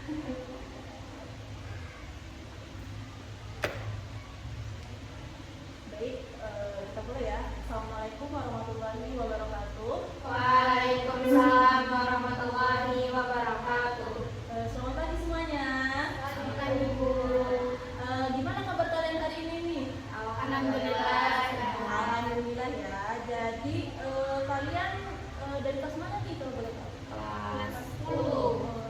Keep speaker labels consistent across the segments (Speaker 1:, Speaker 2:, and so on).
Speaker 1: Baik, kita mulai ya. Assalamualaikum warahmatullahi wabarakatuh.
Speaker 2: Waalaikumsalam warahmatullahi wabarakatuh.
Speaker 1: Selamat pagi semuanya.
Speaker 2: Selamat pagi, Bu.
Speaker 1: Gimana kabar kalian hari ini nih?
Speaker 2: Alhamdulillah.
Speaker 1: Alhamdulillah ya. Jadi kalian dari kelas mana nih kalau boleh tahu?
Speaker 2: Kelas 10.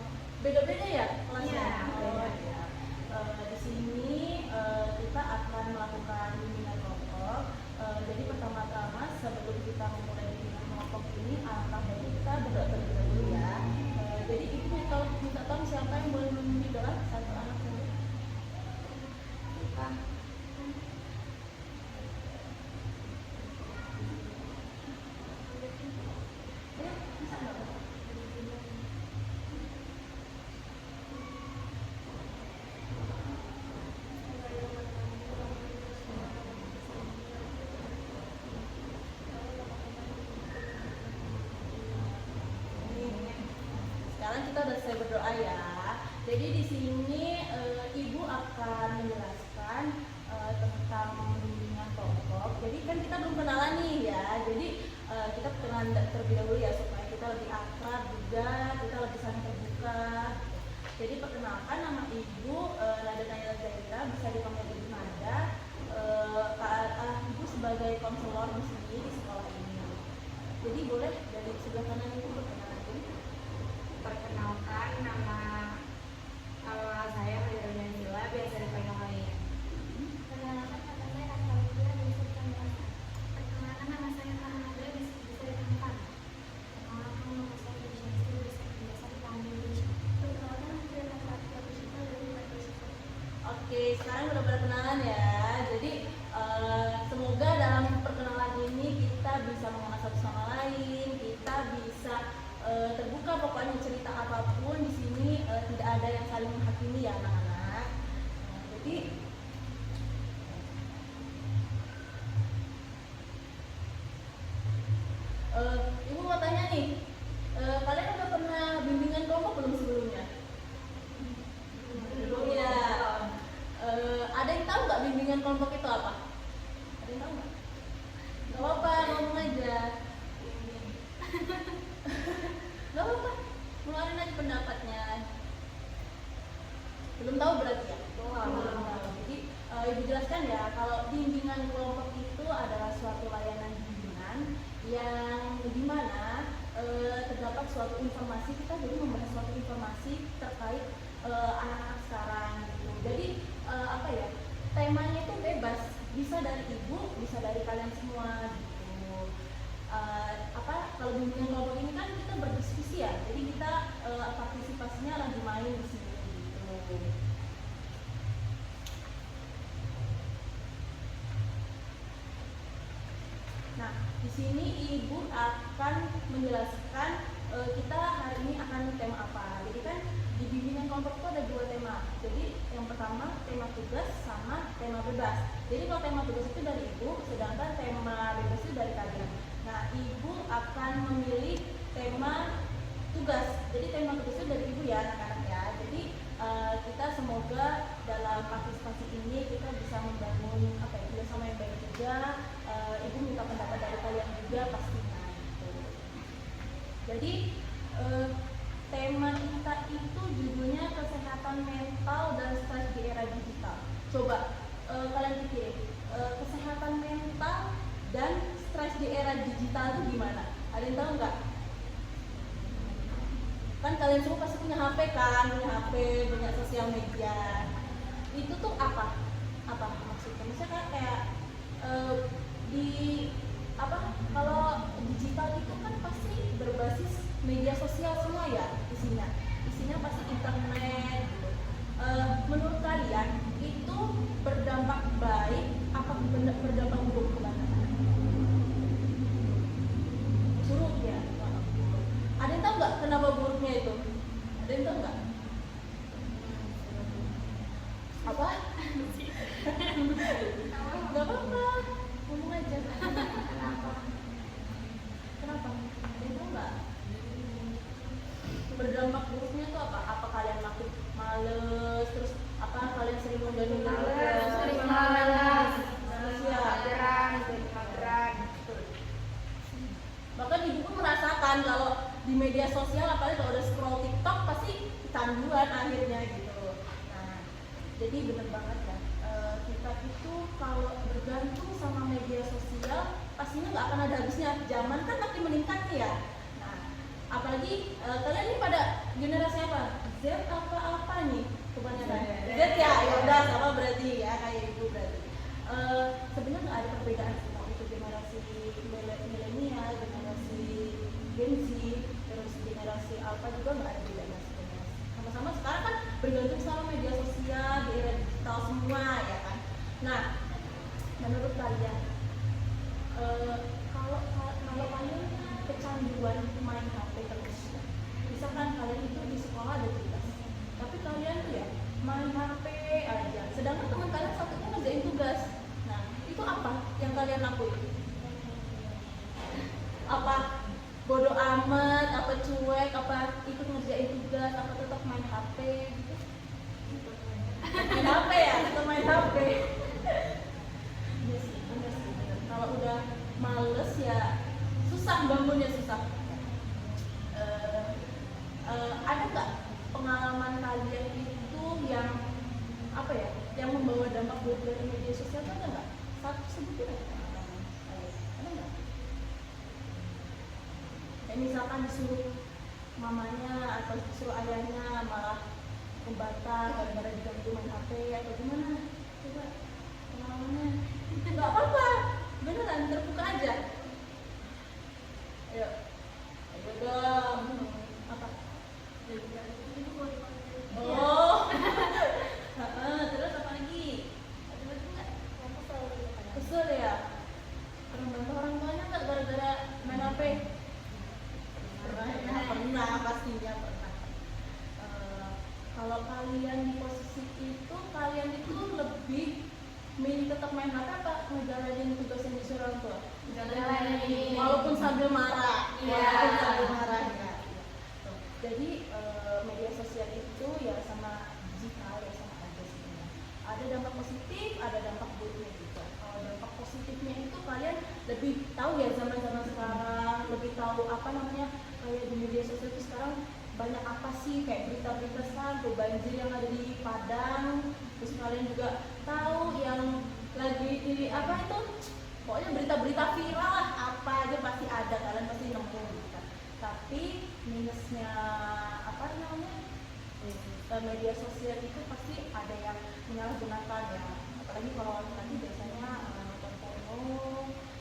Speaker 1: Beda-beda ya kelasnya?
Speaker 2: Iya, beda.
Speaker 1: Ya. Di sini kita akan melakukan bimbingan kelompok. Jadi pertama-tama sebelum kita memulai bimbingan kelompok ini, alangkah baiknya kita berdoa terlebih dahulu ya. Jadi ibu minta tahu siapa yang boleh memimpin doa, satu anak saja. Bisa nggak? Sekarang kita udah selesai berdoa ya. Jadi di sini ibu akan menjelaskan tentang bimbingan kelompok. Jadi kan kita belum kenalan nih ya. Jadi kita kenalan terlebih dahulu ya supaya kita lebih akrab juga, kita lebih saling terbuka. Jadi perkenalkan, nama ibu Nada Naila Zaira, bisa dipanggil Ibu Nada. Ibu sebagai konselor di sini di sekolah ini. Jadi boleh dari sebelah kanan ibu berkenalan dulu.
Speaker 2: Perkenalkan, nama saya Nadia Nila, biasa dipanggil Maya.
Speaker 3: Perkenalkan, nama saya Astaghfirullah, bisa dipanggil Asa. Perkenalkan, nama saya Farhanada, bisa dipanggil Fan. Perkenalkan, nama saya Desya, biasa dipanggil Desya. Perkenalkan, nama saya Fatia Desya, dari dipanggil Desya.
Speaker 1: Oke, sekarang udah berkenalan ya. Jadi semoga dalam perkenalan ini kita bisa mengenal satu sama lain, kita bisa terbuka, pokoknya cerita apapun di sini tidak ada yang saling menghakimi ya anak-anak. Jadi ibu mau tanya nih, kalian udah pernah bimbingan kelompok belum sebelumnya? Belum ya. Ada yang tahu nggak bimbingan kelompok itu apa? Ada yang tahu nggak? Gak apa-apa, ngomong aja. Gak apa-apa, ngeluarin aja pendapatnya. Belum tahu berarti ya? Belum tahu. Jadi ibu jelaskan ya, kalau bimbingan kelompok itu adalah suatu layanan bimbingan yang dimana terdapat suatu informasi, kita jadi membahas suatu informasi terkait anak-anak sekarang gitu. Jadi apa ya, temanya itu bebas, bisa dari ibu, bisa dari kalian semua gitu. Kalau bimbingan kelompok ini kan kita berdiskusi ya, jadi kita partisipasinya lagi main di sini gitu. Nah, di sini ibu akan menjelaskan kita hari ini akan tema apa. Jadi kan di bimbingan kelompok itu ada dua tema. Jadi yang pertama tema tugas sama tema bebas. Jadi kalau tema tugas itu dari ibu, sedangkan tema bebas itu dari kalian. Nah, ibu akan memilih tema tugas. Jadi tema tugas itu dari ibu ya anak-anak ya. Jadi kita semoga dalam partisipasi ini kita bisa membangun apa ya, kerjasama yang baik juga. Ibu minta pendapat dari kalian juga pastinya gitu. Jadi tema kita itu judulnya kesehatan mental dan stres di era digital. Coba kalian pikirin, kesehatan mental dan stres di era digital itu gimana? Ada yang tahu nggak? Kan kalian semua pasti punya HP kan, punya sosial media. Itu tuh apa? Apa maksudnya? Maksudnya kan kayak kalau digital itu kan pasti berbasis media sosial semua ya isinya pasti internet gitu. Menurut kalian itu berdampak baik apa berdampak buruk kepada anak? Buruk ya. Ada yang tahu nggak kenapa buruknya itu? Ada yang tahu nggak? Apa? Gak apa-apa, ngomong aja. Kenapa? Ada yang tahu nggak? Berdampak buruknya itu apa? Apa kalian makin kecanduan akhirnya gitu. Nah, jadi bener banget ya, kita itu kalau bergantung sama media sosial pastinya nggak akan ada habisnya. Zaman kan makin meningkat nih ya. Nah, apalagi kalian ini pada generasi apa? Z apa nih kebanyakan? Z ya, ya udah sama berarti ya kayak ibu berarti. Sebenarnya nggak ada perbedaan sih kalau itu generasi milenial, generasi Gen Z, terus generasi Alpha juga nggak ada bedanya sebenarnya. Sama-sama sekarang kan bergantung sama media sosial, di era digital semua ya kan. Nah, menurut kalian kalau kalian kecanduan main HP terus, misalkan kalian itu di sekolah ada tugas, tapi kalian tuh ya main HP aja, sedangkan teman kalian satunya ngerjain tugas. Nah, itu apa yang kalian lakuin? Apa bodoh amat, apa cuek, apa ikut ngerjain tugas, apa tetap main HP gitu? Main HP ya, tetap main HP. Iya sih, bener sih, bener. Kalau udah males ya susah bangunnya, susah. Ada nggak pengalaman kalian itu yang apa ya, yang membawa dampak buruk dari media sosial? Ada nggak? Satu sebutin aja pengalaman. Ada nggak? Kayak misalkan disuruh mamanya atau disuruh ayahnya malah membantah gara-gara diganggu main HP atau gimana? Coba pengalamannya. Nggak apa-apa, beneran terbuka aja. Ayo, ayo dong. Apa? Oh, terus apa lagi? Ada lagi nggak? Kesel ya? Pernah bantah orang tuanya nggak gara-gara main HP? Pernah, pastinya pernah. Kalau kalian di posisi itu, kalian itu lebih milih tetap main HP apa ngejalanin tugas yang disuruh orang tua?
Speaker 2: Ngejalanin.
Speaker 1: Walaupun sambil marah.
Speaker 2: Iya.
Speaker 1: Walaupun sambil marah ya. Jadi media sosial itu ya sama digital ya sama aja sebenarnya. Ada dampak positif, ada dampak buruknya juga. Kalau dampak positifnya itu kalian lebih tahu ya zaman-zaman sekarang, lebih tahu apa namanya, kayak di media sosial itu sekarang banyak apa sih, kayak berita-berita sekarang tuh banjir yang ada di Padang, terus kalian juga tahu yang lagi di apa itu, pokoknya berita-berita viral lah, apa aja pasti ada, kalian pasti nemu gitu kan. Tapi minusnya apa namanya, media sosial itu pasti ada yang menyalahgunakan ya, apalagi kalau laki-laki biasanya nonton porno,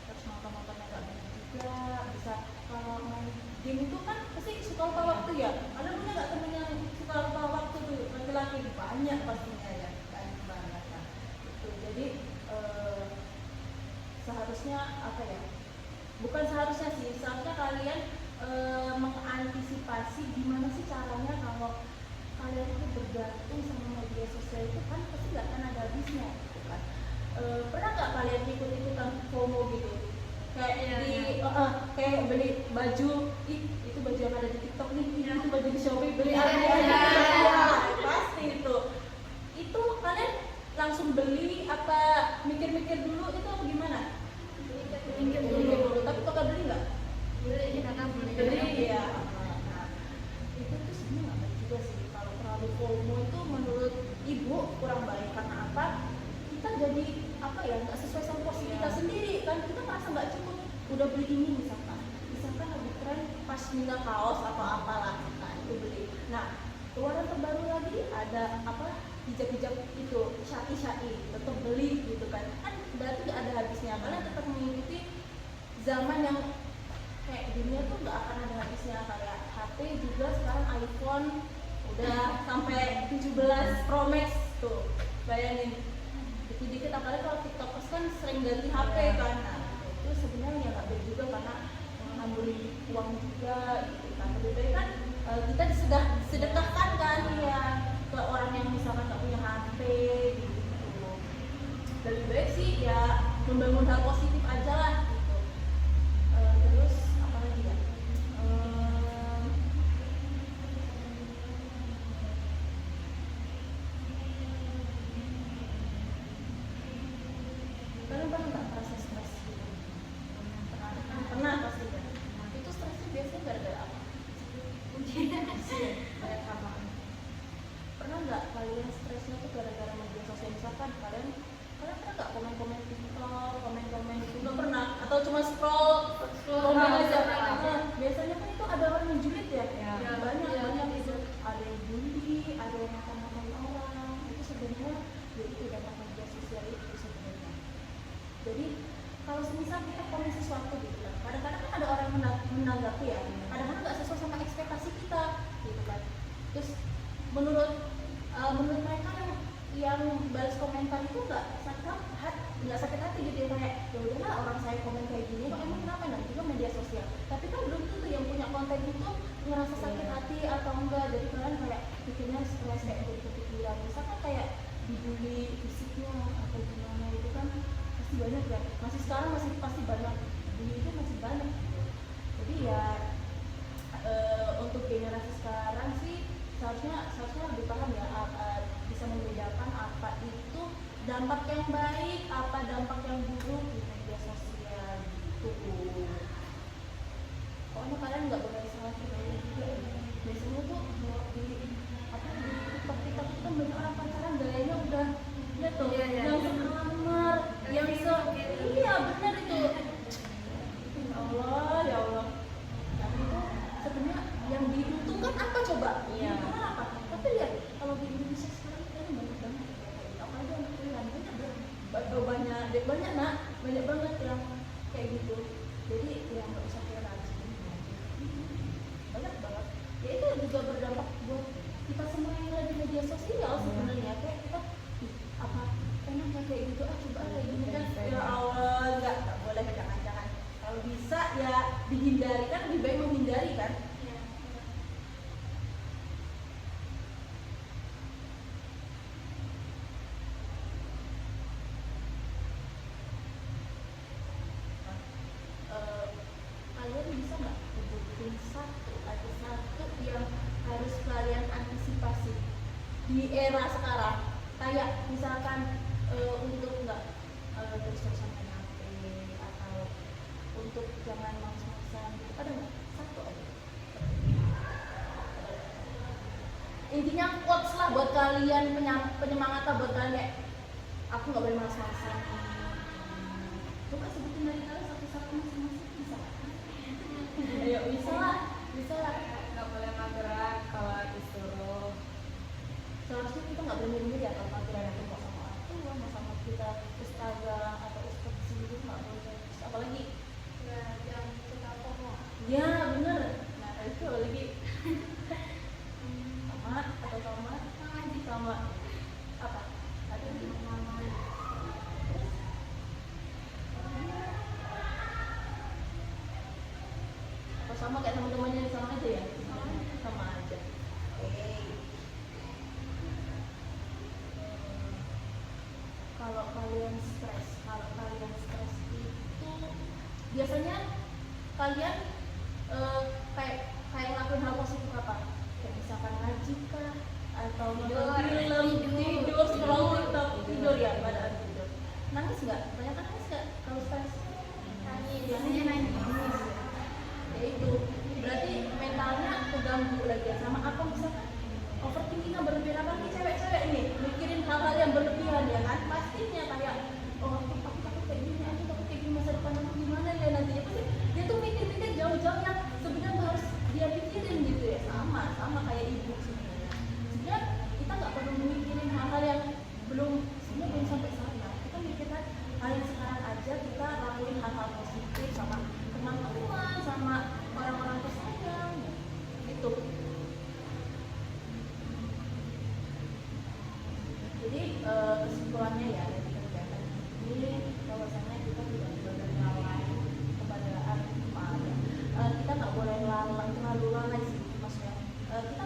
Speaker 1: terus nonton-nonton yang gak benar juga, bisa kalau main game itu kan pasti suka lupa waktu ya. Ada punya nggak temen yang suka lupa waktu tuh laki-laki? Banyak pastinya ya, banyak banget kan. Itu jadi seharusnya apa ya? Bukan seharusnya sih, seharusnya kalian mengantisipasi gimana sih caranya kalau kalian itu bergantung sama media sosial itu kan pasti nggak akan ada habisnya gitu kan. Pernah nggak kalian ikut-ikutan FOMO gitu? Kayak kayak beli baju, itu baju yang ada di TikTok nih, itu baju di Shopee, beli apa pasti itu kalian langsung beli apa mikir-mikir dulu itu apa gimana? Mikir dulu, tapi kakak beli nggak? Beli ya. Nah, itu tuh sebenarnya nggak baik juga sih. Kalau terlalu FOMO itu menurut ibu kurang baik. Karena apa? Kita jadi apa ya, nggak sesuai sama porsi kita sendiri kan, kita merasa nggak cukup, udah beli ini misalkan lebih keren pas minta kaos atau apalah, nah itu beli. Nah keluaran terbaru lagi ada apa, hijab-hijab itu syai tetap beli gitu kan berarti nggak ada habisnya. Kalian tetap mengikuti zaman yang kayak dunia tuh nggak akan ada habisnya. Kayak HP juga sekarang iPhone udah sampai 17 Pro Max tuh, bayangin dikit-dikit. Apalagi kalau TikTokers kan sering ganti HP kan, nah itu sebenarnya nggak baik juga karena mengambil uang juga gitu kan. Lebih baik kan kita sudah sedekahkan kan ya ke orang yang misalkan nggak punya HP gitu. Lebih baik sih ya membangun hal positif aja lah gitu. Terus apa lagi ya? Kalian pernah nggak merasa stres gitu? Pernah pasti kan. Itu stresnya biasanya gara-gara apa?
Speaker 2: Banyak hal.
Speaker 1: sosial tuh gara-gara media sosial. Misalkan kalian pernah nggak komen-komen TikTok, komen-komen itu nggak pernah, atau cuma scroll komen aja. Nah, biasanya kan itu ada orang yang julid ya, banyak itu, ada yang bully, ada yang ngatain orang. Itu sebenarnya ya itu dampak media sosial itu sebenarnya. Jadi kalau semisal kita komen sesuatu gitu kan, kadang-kadang kan ada orang yang menanggapi ya, kadang-kadang nggak sesuai sama ekspektasi kita gitu kan. Terus menurut mereka yang balas komentar itu nggak sakit hati gitu ya, kayak ya udahlah orang saya komen kayak gini kok emang kenapa, nah itu kan media sosial. Tapi kan belum tentu yang punya konten itu ngerasa sakit hati atau enggak. Jadi kalian kayak bikinnya stres kayak berpikiran, misalkan kayak dibully fisiknya atau gimana, itu kan pasti banyak ya, masih sekarang masih pasti banyak, bully itu masih banyak gitu. Jadi ya untuk generasi sekarang sih seharusnya lebih paham ya, bisa membedakan apa itu dampak yang baik, apa dampak yang buruk di media sosial gitu. Pokoknya kalian nggak boleh salah kira juga ya. Biasanya tuh di TikTok itu kan banyak orang pacaran gayanya udah ya tuh, yang sekamar, yang iya benar itu. Ya Allah. Tapi itu sebenarnya yang diuntungkan apa coba? Diuntungkan apa? Tapi lihat kalau di Indonesia sekarang kan banyak banget apa aja yang pilihan banyak banget yang kayak gitu. Jadi ya nggak usah kira rajin, banyak banget. Ya itu juga berdampak buat kita semua yang lagi media sosial sebenarnya, kayak kita apa enak ya kayak gitu, coba kayak gini kan. Ya Allah, nggak boleh, jangan. Kalau bisa ya dihindari, kan lebih baik menghindari kan. Kalian bisa nggak sebutin satu yang harus kalian antisipasi di era sekarang, kayak misalkan untuk nggak terus-terusan main HP atau untuk jangan males-malesan gitu, ada nggak satu aja? Intinya quotes lah buat kalian, penyemangat lah buat kalian, kayak aku nggak boleh males-malesan. Coba sebutin dari kalian satu-satu masing-masing, bisa? Ayo, bisa lah.
Speaker 2: Nggak boleh mageran kalau disuruh.
Speaker 1: Seharusnya kita nggak boleh milih ya kalau mageran, itu mau sama orang tua, mau sama kita ustazah atau ustaz sendiri nggak boleh. Apalagi
Speaker 3: Ya, jangan suka FOMO.
Speaker 1: ya bener, nah itu lagi sama apa ada nama atau sama kayak teman-temannya, sama aja ya, sama aja. Kalau kalian stres itu biasanya kalian kayak ngelakuin hal positif apa? Kayak misalkan ngaji kah? Atau nonton film, tidur, scroll TikTok, tidur ya, pada tidur. Nangis nggak? Banyak nangis nggak kalau stres? Biasanya nangis. Ya itu, berarti mentalnya keganggu lagi ya. Sama apa misalkan overthinking berlebihan, apa nih cewek-cewek ini mikirin hal-hal yang berlebihan ya kan, pastinya kayak aku takut kayak gini, aku takut kayak gini, masa depan aku gimana ya nantinya, pasti dia tuh mikir jauh-jauh yang sebenarnya harus dia pikirin gitu ya. Sama kayak ibu sebenarnya. Sebenarnya kita nggak perlu mikirin hal-hal yang belum sampai sana. Kita mikirkan hal yang sekarang aja, kita lakuin hal-hal positif sama teman-teman, sama orang-orang tersayang gitu. Jadi kesimpulannya ya dari kegiatan ini bahwasanya kita tidak boleh lalai kepada kita nggak boleh terlalu lalai sih maksudnya. Kita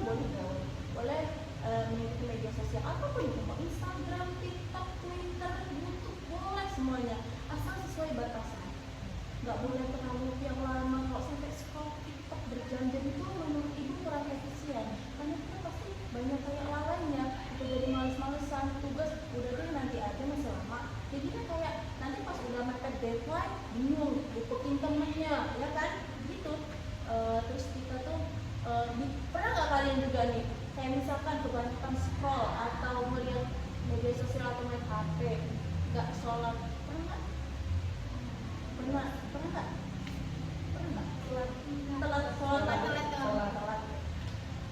Speaker 1: boleh mengikuti media sosial apapun itu, mau Instagram, TikTok, Twitter, YouTube, boleh semuanya asal sesuai batasan. Nggak boleh terlalu yang lama. Kalau sampai scroll TikTok berjam-jam itu menurut ibu kurang efisien, karena kita pasti banyak kayak lalainya, itu jadi males-malesan, tugas udah deh nanti aja masih lama. Jadinya kayak nanti pas udah mepet deadline bingung bukuin temennya ya kan gitu. Terus kita tuh pernah nggak kalian juga nih kayak misalkan kebanyakan scroll atau melihat media sosial atau main HP, nggak sholat, pernah pernah pernah nggak pernah telat sholat telat.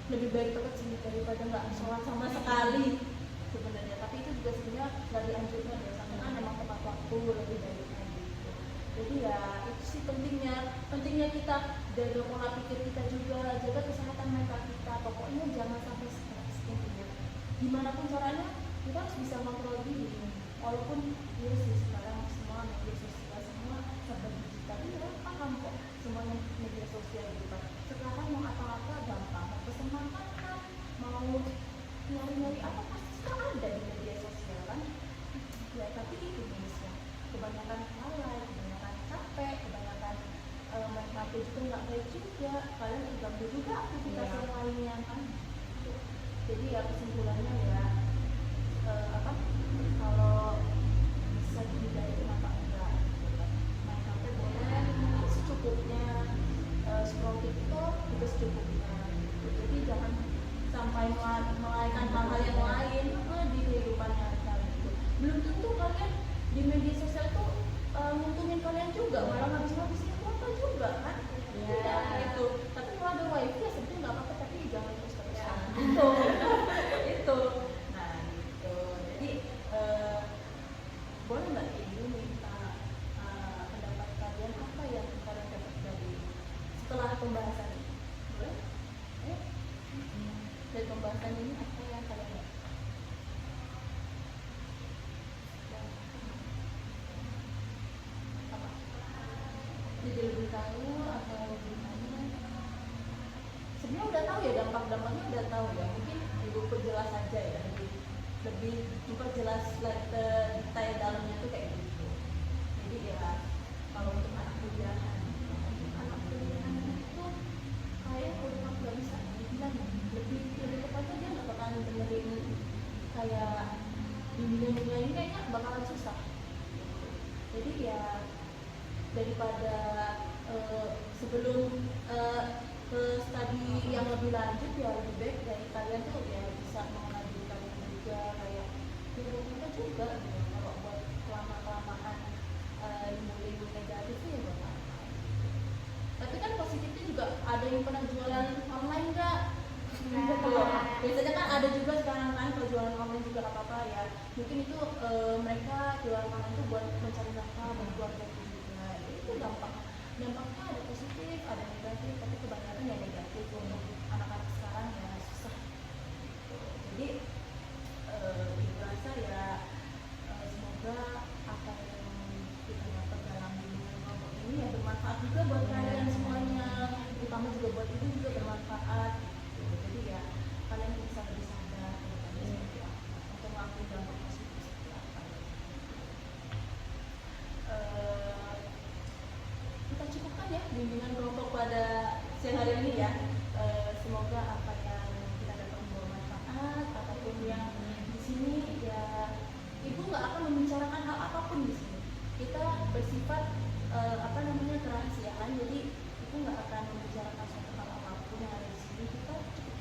Speaker 1: Lebih baik telat sih daripada nggak sholat sama sekali sebenarnya, tapi itu juga sebenarnya nggak dianjurkan ya, karena memang tepat waktu lebih baik gitu. Jadi ya itu sih pentingnya kita jaga pola pikir kita juga, jaga kesehatan mental kita, pokoknya jangan sampai stres intinya. Gimana pun caranya kita harus bisa kontrol diri, walaupun ya sih sekarang semua media sosial semua serba digital, ya paham kok semuanya media sosial gitu. Sekarang mau apa-apa gampang, mau pesen makanan, mau nyari-nyari apa pasti sudah ada di media sosial kan. Ya tapi itu Indonesia kebanyakan lalai, kebanyakan capek, kebanyakan main HP juga nggak baik juga, kalian terganggu juga aktivitas yang lainnya kan. Jadi ya kesimpulannya ya apa, kalau bisa dihindari kenapa enggak gitu kan. Main HP boleh secukupnya, scroll TikTok juga secukupnya gitu. Jadi jangan sampai melalaikan hal-hal yang lain di kehidupan nyata gitu. Belum tentu kalian di media sosial tuh nguntungin kalian juga, malah habis-habisin kuota juga kan. Ya gitu. Tapi kalau ada wifi ya sebenarnya nggak apa-apa, tapi jangan terus-terusan gitu. Itu nah gitu. Jadi boleh nggak ibu minta pendapat kalian, apa yang kalian dapat dari setelah pembahasan ini? Boleh? Dari pembahasan ini apa yang kalian dapat? Apa? Jadi lebih tahu atau gimana? Sebenarnya udah tahu ya, dampak-dampaknya udah tahu ya. Mungkin ibu perjelas aja ya, lebih memperjelas detail dalamnya tuh kayak gitu. Jadi ya kalau untuk anak kuliahan itu kayak udah nggak bisa dibilang ya. lebih tepatnya dia nggak bakalan dengerin kayak bimbingan ini, kayaknya bakalan susah. Jadi ya daripada sebelum ke studi yang lebih lanjut ya lebih baik dari kalian tuh ya bisa mengenali kalian juga kayak ilmu kita juga gitu. Kalau buat kelamaan ilmu negatif ya buat apa. Tapi kan positifnya juga ada yang pernah jualan online nggak? Gitu loh. Biasanya kan ada juga sekarang kan kalau jualan online juga nggak apa-apa ya. Mungkin itu mereka jualan online itu buat mencari nafkah, buat keluarga juga. Itu dampaknya ada positif, ada negatif, tapi kebanyakan yang negatif untuk anak-anak sekarang ya susah. Jadi ibu rasa ya semoga apa yang kita dapat dalam bimbingan kelompok ini ya bermanfaat juga buat kalian semuanya, terutama juga buat ibu juga bermanfaat gitu. Jadi ya kalian bisa lebih sadar seperti apa untuk melakukan dampak positif seperti apa. Kita cukupkan ya bimbingan kelompok pada siang hari ini ya. Semoga apa yang kita dapat membawa manfaat, apapun yang di sini ya ibu nggak akan membicarakan hal apapun di sini. Kita bersifat kerahasiaan, jadi ibu nggak akan membicarakan suatu hal apapun yang ada di sini.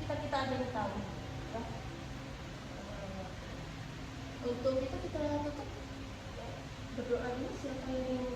Speaker 1: Kita aja yang tahu. Ya. Untuk itu kita tutup berdoa dulu, siapa yang